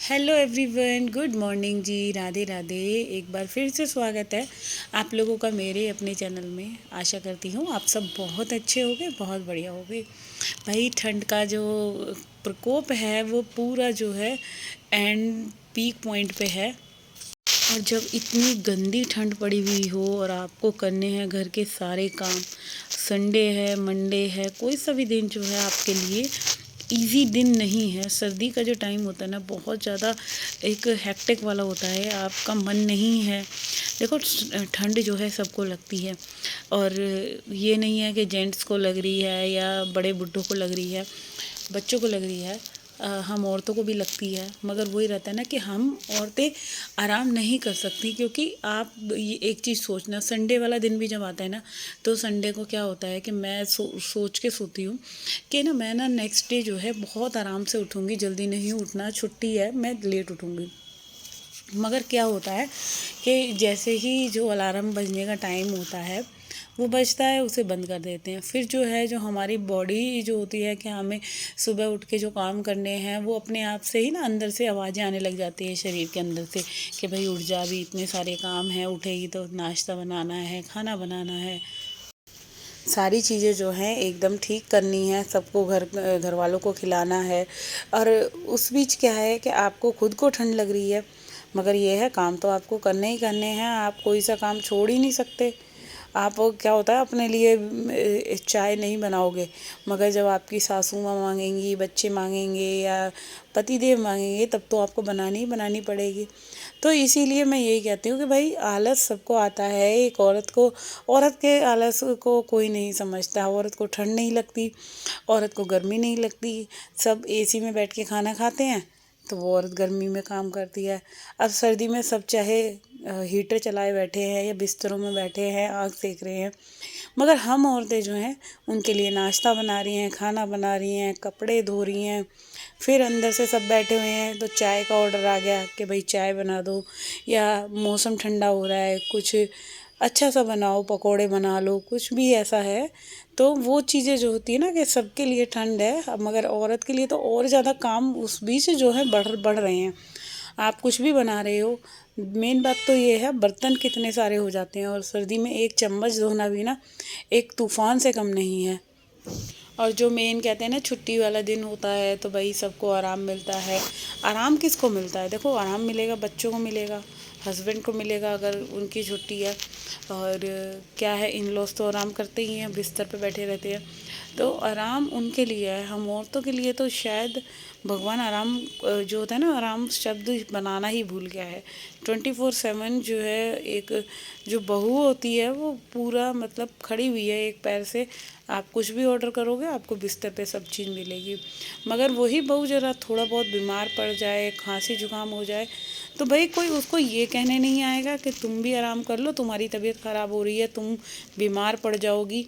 Hello everyone, good morning जी। राधे राधे। एक बार फिर से स्वागत है आप लोगों का मेरे अपने चैनल में। आशा करती हूँ आप सब बहुत अच्छे होंगे, बहुत बढ़िया होंगे। भाई ठंड का जो प्रकोप है वो पूरा जो है एंड पीक पॉइंट पे है। और जब इतनी गंदी ठंड पड़ी हुई हो और आपको करने हैं घर के सारे काम, संडे है, मंडे है, कोई सा भी दिन जो है आपके लिए इजी दिन नहीं है। सर्दी का जो टाइम होता है ना, बहुत ज़्यादा एक हेक्टिक वाला होता है। आपका मन नहीं है। देखो, ठंड जो है सबको लगती है, और ये नहीं है कि जेंट्स को लग रही है या बड़े बुड्ढों को लग रही है, बच्चों को लग रही है। हम औरतों को भी लगती है, मगर वही रहता है ना कि हम औरतें आराम नहीं कर सकती। क्योंकि आप ये एक चीज़ सोचना, संडे वाला दिन भी जब आता है ना, तो संडे को क्या होता है कि मैं सोच के सोती हूँ कि ना मैं ना नेक्स्ट डे जो है बहुत आराम से उठूँगी, जल्दी नहीं उठना, छुट्टी है, मैं लेट उठूँगी। मगर क्या होता है कि जैसे ही जो अलार्म बजने का टाइम होता है वो बजता है, उसे बंद कर देते हैं। फिर जो है, जो हमारी बॉडी जो होती है कि हमें सुबह उठ के जो काम करने हैं, वो अपने आप से ही ना अंदर से आवाज़ें आने लग जाती है शरीर के अंदर से कि भाई उठ जा, अभी इतने सारे काम हैं, उठेगी तो नाश्ता बनाना है, खाना बनाना है, सारी चीज़ें जो हैं एकदम ठीक करनी है, सबको घर वालों को खिलाना है। और उस बीच क्या है कि आपको खुद को ठंड लग रही है, मगर ये है काम तो आपको करने ही करने हैं। आप कोई सा काम छोड़ ही नहीं सकते। आप क्या होता है, अपने लिए चाय नहीं बनाओगे, मगर जब आपकी सासू माँ मांगेंगी, बच्चे मांगेंगे या पतिदेव मांगेंगे, तब तो आपको बनानी ही बनानी पड़ेगी। तो इसीलिए मैं यही कहती हूँ कि भाई आलस सबको आता है। एक औरत के आलस को कोई नहीं समझता। औरत को ठंड नहीं लगती, औरत को गर्मी नहीं लगती। सब एसी में बैठ के खाना खाते हैं, तो वो औरत गर्मी में काम करती है। अब सर्दी में सब चाहे हीटर चलाए बैठे हैं या बिस्तरों में बैठे हैं, आग सेक रहे हैं, मगर हम औरतें जो हैं उनके लिए नाश्ता बना रही हैं, खाना बना रही हैं, कपड़े धो रही हैं। फिर अंदर से सब बैठे हुए हैं तो चाय का ऑर्डर आ गया कि भाई चाय बना दो, या मौसम ठंडा हो रहा है, कुछ अच्छा सा बनाओ, पकोड़े बना लो, कुछ भी ऐसा है। तो वो चीज़ें जो होती है ना कि सबके लिए ठंड है, अब मगर औरत के लिए तो और ज़्यादा काम उस बीच जो है बढ़ रहे हैं। आप कुछ भी बना रहे हो, मेन बात तो ये है, बर्तन कितने सारे हो जाते हैं। और सर्दी में एक चम्मच धोना भी ना एक तूफान से कम नहीं है। और जो मेन कहते हैं ना छुट्टी वाला दिन होता है, तो भाई सबको आराम मिलता है। आराम किसको मिलता है? देखो, आराम मिलेगा बच्चों को मिलेगा, हस्बैंड को मिलेगा अगर उनकी छुट्टी है। और क्या है, इन लॉज तो आराम करते ही हैं, बिस्तर पे बैठे रहते हैं, तो आराम उनके लिए है। हम औरतों के लिए तो शायद भगवान आराम जो होता है ना, आराम शब्द बनाना ही भूल गया है। 24/7 जो है, एक जो बहू होती है वो पूरा मतलब खड़ी हुई है एक पैर से। आप कुछ भी ऑर्डर करोगे, आपको बिस्तर पे सब चीज़ मिलेगी। मगर वही बहू ज़रा थोड़ा बहुत बीमार पड़ जाए, खांसी जुकाम हो जाए, तो भाई कोई उसको ये कहने नहीं आएगा कि तुम भी आराम कर लो, तुम्हारी तबीयत ख़राब हो रही है, तुम बीमार पड़ जाओगी।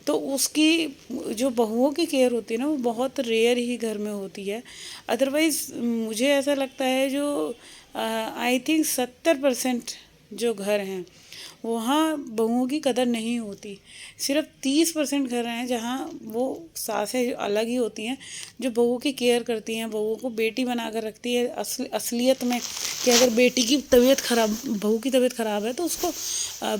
तो उसकी जो बहुओं की केयर होती है ना, वो बहुत रेयर ही घर में होती है। अदरवाइज़ मुझे ऐसा लगता है, जो आई थिंक 70% जो घर हैं वहाँ बहुओं की कदर नहीं होती। सिर्फ 30% घर हैं जहाँ वो सासें अलग ही होती हैं, जो बहुओं की केयर करती हैं, बहुओं को बेटी बना कर रखती है असलियत में। कि अगर बेटी की तबीयत ख़राब, बहू की तबीयत ख़राब है, तो उसको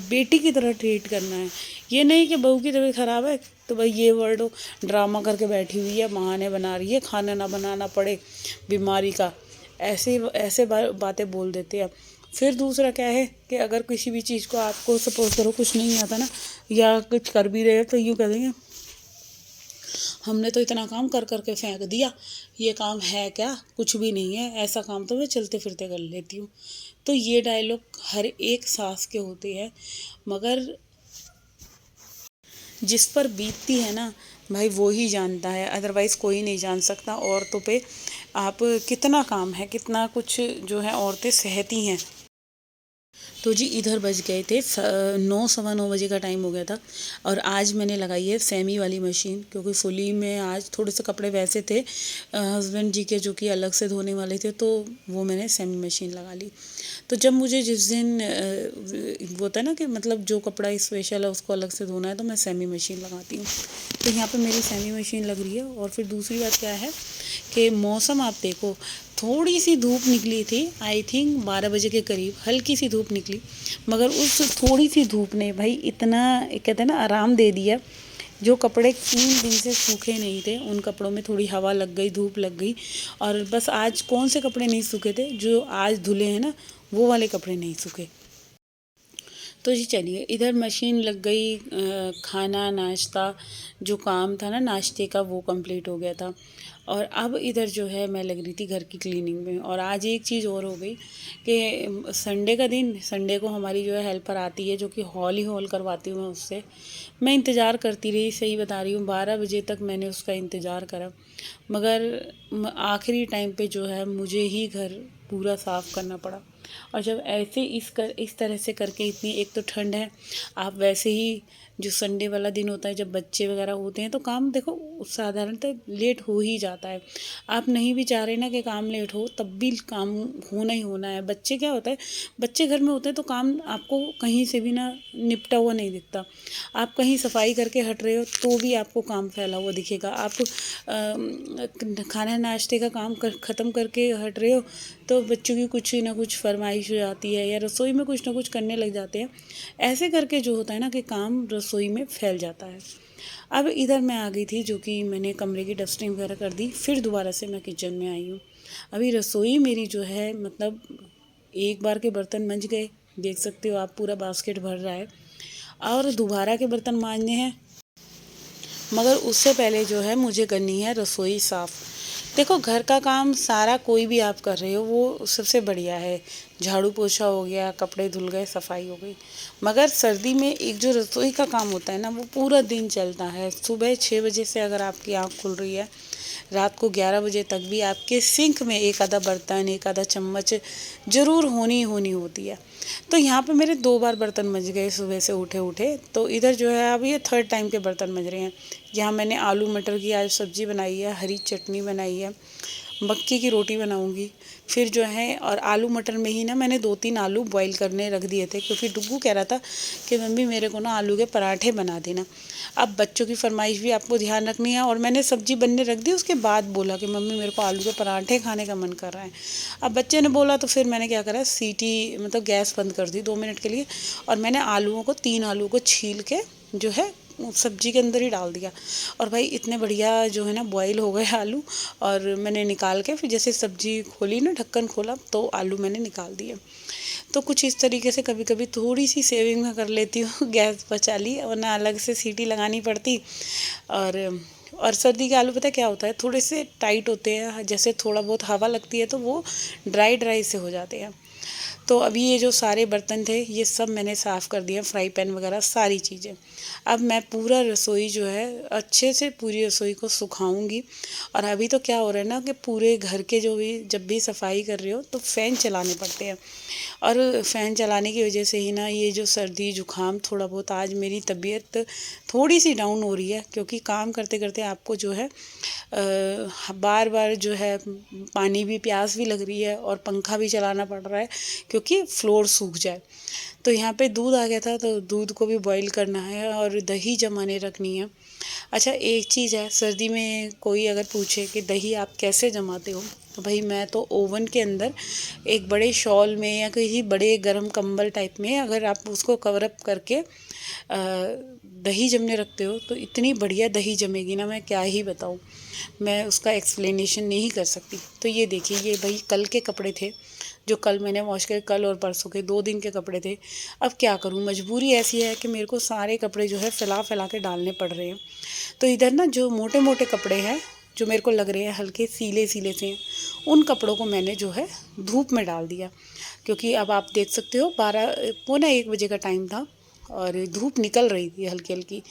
बेटी की तरह ट्रीट करना है। ये नहीं कि बहू की तबीयत ख़राब है तो भाई ये वर्ड ड्रामा करके बैठी हुई है, बहाने बना रही है, खाना ना बनाना पड़े बीमारी का, ऐसे ऐसे बातें बोल देते हैं। फिर दूसरा क्या है कि अगर किसी भी चीज़ को आपको सपोज करो कुछ नहीं आता ना, या कुछ कर भी रहे हो, तो यूँ कह देंगे हमने तो इतना काम कर कर के फेंक दिया, ये काम है क्या? कुछ भी नहीं है, ऐसा काम तो मैं चलते फिरते कर लेती हूँ। तो ये डायलॉग हर एक सास के होते हैं, मगर जिस पर बीतती है ना भाई वो ही जानता है, अदरवाइज़ कोई नहीं जान सकता। औरतों पे आप कितना काम है, कितना कुछ जो है औरतें सहती हैं। तो जी इधर बज गए थे 9 सवा 9 बजे का टाइम हो गया था। और आज मैंने लगाई है सेमी वाली मशीन, क्योंकि फुली में आज थोड़े से कपड़े वैसे थे हस्बैंड जी के, जो कि अलग से धोने वाले थे, तो वो मैंने सेमी मशीन लगा ली। तो जब मुझे जिस दिन वो होता है ना कि मतलब जो कपड़ा स्पेशल है उसको अलग से धोना है, तो मैं सेमी मशीन लगाती हूँ। तो यहाँ पे मेरी सेमी मशीन लग रही है। और फिर दूसरी बात क्या है कि मौसम आप देखो, थोड़ी सी धूप निकली थी, आई थिंक 12 बजे के करीब हल्की सी धूप निकली, मगर उस थोड़ी सी धूप ने भाई इतना कहते हैं ना आराम दे दिया। जो कपड़े 3 दिन से सूखे नहीं थे उन कपड़ों में थोड़ी हवा लग गई, धूप लग गई, और बस आज कौन से कपड़े नहीं सूखे थे, जो आज धुले हैं ना वो वाले कपड़े नहीं सूखे। तो जी चलिए, इधर मशीन लग गई, खाना नाश्ता जो काम था ना नाश्ते का वो कंप्लीट हो गया था। और अब इधर जो है मैं लग रही थी घर की क्लीनिंग में। और आज एक चीज़ और हो गई कि संडे का दिन, संडे को हमारी जो है हेल्पर आती है जो कि हॉल ही हॉल करवाती हूँ मैं उससे। मैं इंतज़ार करती रही, सही बता रही हूँ, 12 बजे तक मैंने उसका इंतज़ार करा, मगर आखिरी टाइम पे जो है मुझे ही घर पूरा साफ़ करना पड़ा। और जब ऐसे इस तरह से करके, इतनी एक तो ठंड है, आप वैसे ही जो संडे वाला दिन होता है जब बच्चे वगैरह होते हैं तो काम देखो साधारणतः लेट हो ही जाता है। आप नहीं भी चाह रहे ना कि काम लेट हो, तब भी काम होना ही होना है। बच्चे क्या होता है, बच्चे घर में होते हैं तो काम आपको कहीं से भी ना निपटा हुआ नहीं दिखता। आप कहीं सफाई करके हट रहे हो तो भी आपको काम फैला हुआ दिखेगा। आप खाना नाश्ते का काम ख़त्म करके हट रहे हो तो बच्चों की कुछ ना कुछ फरमाइश हो जाती है, या रसोई में कुछ ना कुछ करने लग जाते हैं। ऐसे करके जो होता है ना कि काम रसोई में फैल जाता है। अब इधर मैं आ गई थी, जो कि मैंने कमरे की डस्टिंग वगैरह कर दी, फिर दोबारा से मैं किचन में आई हूँ। अभी रसोई मेरी जो है मतलब एक बार के बर्तन मंज गए, देख सकते हो आप, पूरा बास्केट भर रहा है, और दोबारा के बर्तन मांजने हैं, मगर उससे पहले जो है मुझे करनी है रसोई साफ़। देखो घर का काम सारा कोई भी आप कर रहे हो वो सबसे बढ़िया है, झाड़ू पोछा हो गया, कपड़े धुल गए, सफाई हो गई। मगर सर्दी में एक जो रसोई का काम होता है ना वो पूरा दिन चलता है। सुबह 6 बजे से अगर आपकी आँख खुल रही है, रात को 11 बजे तक भी आपके सिंक में एक आधा बर्तन, एक आधा चम्मच ज़रूर होनी होनी होती है। तो यहाँ पे मेरे 2 बार बर्तन मंज गए सुबह से उठे उठे। तो इधर जो है अब ये थर्ड टाइम के बर्तन मंज रहे हैं। यहाँ मैंने आलू मटर की आज सब्ज़ी बनाई है, हरी चटनी बनाई है, मक्की की रोटी बनाऊंगी फिर जो है। और आलू मटर में ही ना मैंने 2-3 आलू बॉईल करने रख दिए थे, क्योंकि डुग्गू कह रहा था कि मम्मी मेरे को ना आलू के पराठे बना देना। अब बच्चों की फरमाइश भी आपको ध्यान रखनी है, और मैंने सब्ज़ी बनने रख दी, उसके बाद बोला कि मम्मी मेरे को आलू के पराठे खाने का मन कर रहा है। अब बच्चे ने बोला तो फिर मैंने क्या करा, सीटी मतलब गैस बंद कर दी 2 मिनट के लिए, और मैंने आलूओं को 3 आलू को छील के जो है सब्जी के अंदर ही डाल दिया। और भाई इतने बढ़िया जो है ना बॉईल हो गए आलू, और मैंने निकाल के फिर जैसे सब्जी खोली ना, ढक्कन खोला तो आलू मैंने निकाल दिए। तो कुछ इस तरीके से कभी कभी थोड़ी सी सेविंग में कर लेती हूँ, गैस बचा ली, वरना अलग से सीटी लगानी पड़ती। और सर्दी के आलू पता है क्या होता है, थोड़े से टाइट होते हैं, जैसे थोड़ा बहुत हवा लगती है तो वो ड्राई ड्राई से हो जाते हैं। तो अभी ये जो सारे बर्तन थे ये सब मैंने साफ़ कर दिया, फ्राई पैन वगैरह सारी चीज़ें। अब मैं पूरा रसोई जो है अच्छे से पूरी रसोई को सुखाऊंगी। और अभी तो क्या हो रहा है ना कि पूरे घर के जो भी जब भी सफाई कर रहे हो तो फ़ैन चलाने पड़ते हैं, और फ़ैन चलाने की वजह से ही ना ये जो सर्दी जुकाम थोड़ा बहुत, आज मेरी तबीयत थोड़ी सी डाउन हो रही है, क्योंकि काम करते करते आपको जो है बार बार जो है पानी भी, प्यास भी लग रही है, और पंखा भी चलाना पड़ रहा है क्योंकि फ्लोर सूख जाए। तो यहाँ पे दूध आ गया था तो दूध को भी बॉईल करना है, और दही जमाने रखनी है। अच्छा एक चीज़ है, सर्दी में कोई अगर पूछे कि दही आप कैसे जमाते हो, तो भाई मैं तो ओवन के अंदर एक बड़े शॉल में या किसी बड़े गर्म कंबल टाइप में अगर आप उसको कवर अप करके दही जमने रखते हो तो इतनी बढ़िया दही जमेगी ना, मैं क्या ही बताऊँ, मैं उसका एक्सप्लेनेशन नहीं कर सकती। तो ये देखिए, ये भाई कल के कपड़े थे जो कल मैंने वॉश करे, कल और परसों के 2 दिन के कपड़े थे। अब क्या करूँ, मजबूरी ऐसी है कि मेरे को सारे कपड़े जो है फैला फैला के डालने पड़ रहे हैं। तो इधर ना जो मोटे मोटे कपड़े हैं जो मेरे को लग रहे हैं हल्के सीले सीले से, उन कपड़ों को मैंने जो है धूप में डाल दिया, क्योंकि अब आप देख सकते हो 12 पौने 1 बजे का टाइम था और धूप निकल रही थी हल्की हल्की।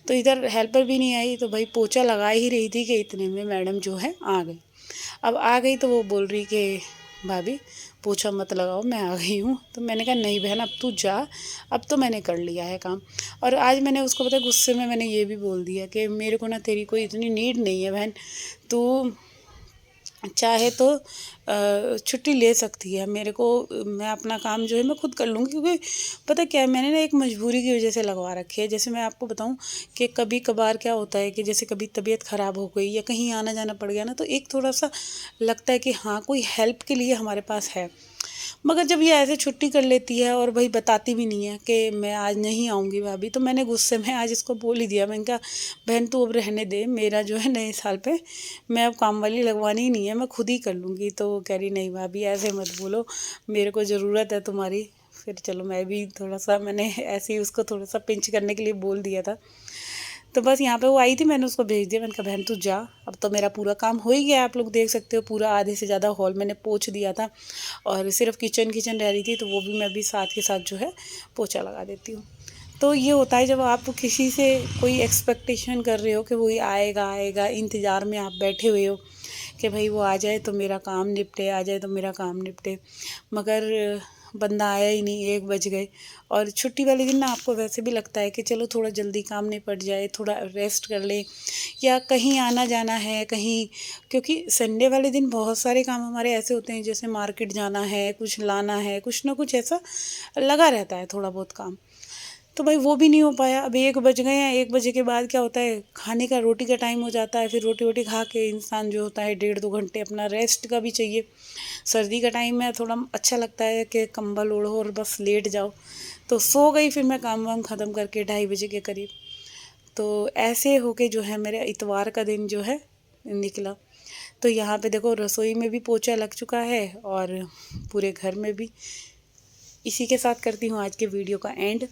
तो इधर हेल्पर भी नहीं आई, तो भाई पोछा लगा ही रही थी कि इतने में मैडम जो है आ गई। अब आ गई तो वो बोल रही कि भाभी पोछा मत लगाओ, मैं आ गई हूँ। तो मैंने कहा नहीं बहन अब तू जा, अब तो मैंने कर लिया है काम। और आज मैंने उसको पता गुस्से में मैंने ये भी बोल दिया कि मेरे को ना तेरी कोई इतनी नीड नहीं है बहन, तू चाहे तो छुट्टी ले सकती है। मेरे को मैं अपना काम जो है मैं खुद कर लूँगी, क्योंकि पता क्या है, मैंने ना एक मजबूरी की वजह से लगवा रखी है। जैसे मैं आपको बताऊँ कि कभी कभार क्या होता है कि जैसे कभी तबीयत ख़राब हो गई या कहीं आना जाना पड़ गया ना, तो एक थोड़ा सा लगता है कि हाँ, कोई हेल्प के लिए हमारे पास है। मगर जब ये ऐसे छुट्टी कर लेती है और भाई बताती भी नहीं है कि मैं आज नहीं आऊँगी भाभी, तो मैंने गुस्से में आज इसको बोल ही दिया। मैंने कहा बहन तू अब रहने दे, मेरा जो है नए साल पे मैं अब काम वाली लगवानी ही नहीं है, मैं खुद ही कर लूँगी। तो वो कह रही नहीं भाभी ऐसे मत बोलो, मेरे को ज़रूरत है तुम्हारी। फिर चलो मैं भी थोड़ा सा मैंने ऐसे ही उसको थोड़ा सा पिंच करने के लिए बोल दिया था। तो बस यहाँ पे वो आई थी, मैंने उसको भेज दिया। मैंने कहा बहन तू जा, अब तो मेरा पूरा काम हो ही गया। आप लोग देख सकते हो पूरा आधे से ज़्यादा हॉल मैंने पोंछ दिया था, और सिर्फ किचन किचन रह रही थी, तो वो भी मैं भी साथ के साथ जो है पोछा लगा देती हूँ। तो ये होता है जब आप किसी से कोई एक्सपेक्टेशन कर रहे हो कि वो आएगा आएगा, इंतज़ार में आप बैठे हुए हो कि भाई वो आ जाए तो मेरा काम निपटे, आ जाए तो मेरा काम निपटे, मगर बंदा आया ही नहीं, 1 बज गए। और छुट्टी वाले दिन ना आपको वैसे भी लगता है कि चलो थोड़ा जल्दी काम निपट जाए, थोड़ा रेस्ट कर ले, या कहीं आना जाना है कहीं, क्योंकि संडे वाले दिन बहुत सारे काम हमारे ऐसे होते हैं, जैसे मार्केट जाना है, कुछ लाना है, कुछ ना कुछ ऐसा लगा रहता है थोड़ा बहुत काम। तो भाई वो भी नहीं हो पाया। अब 1 बज गए हैं, 1 बजे के बाद क्या होता है, खाने का रोटी का टाइम हो जाता है। फिर रोटी वोटी खा के इंसान जो होता है 1.5 2 घंटे अपना रेस्ट का भी चाहिए। सर्दी का टाइम है, थोड़ा अच्छा लगता है कि कंबल ओढ़ो और बस लेट जाओ। तो सो गई फिर मैं काम वाम ख़त्म करके 2:30 बजे के करीब। तो ऐसे होके जो है मेरे इतवार का दिन जो है निकला। तो यहाँ पे देखो रसोई में भी पोछा लग चुका है और पूरे घर में भी। इसी के साथ करती हूँ आज के वीडियो का एंड।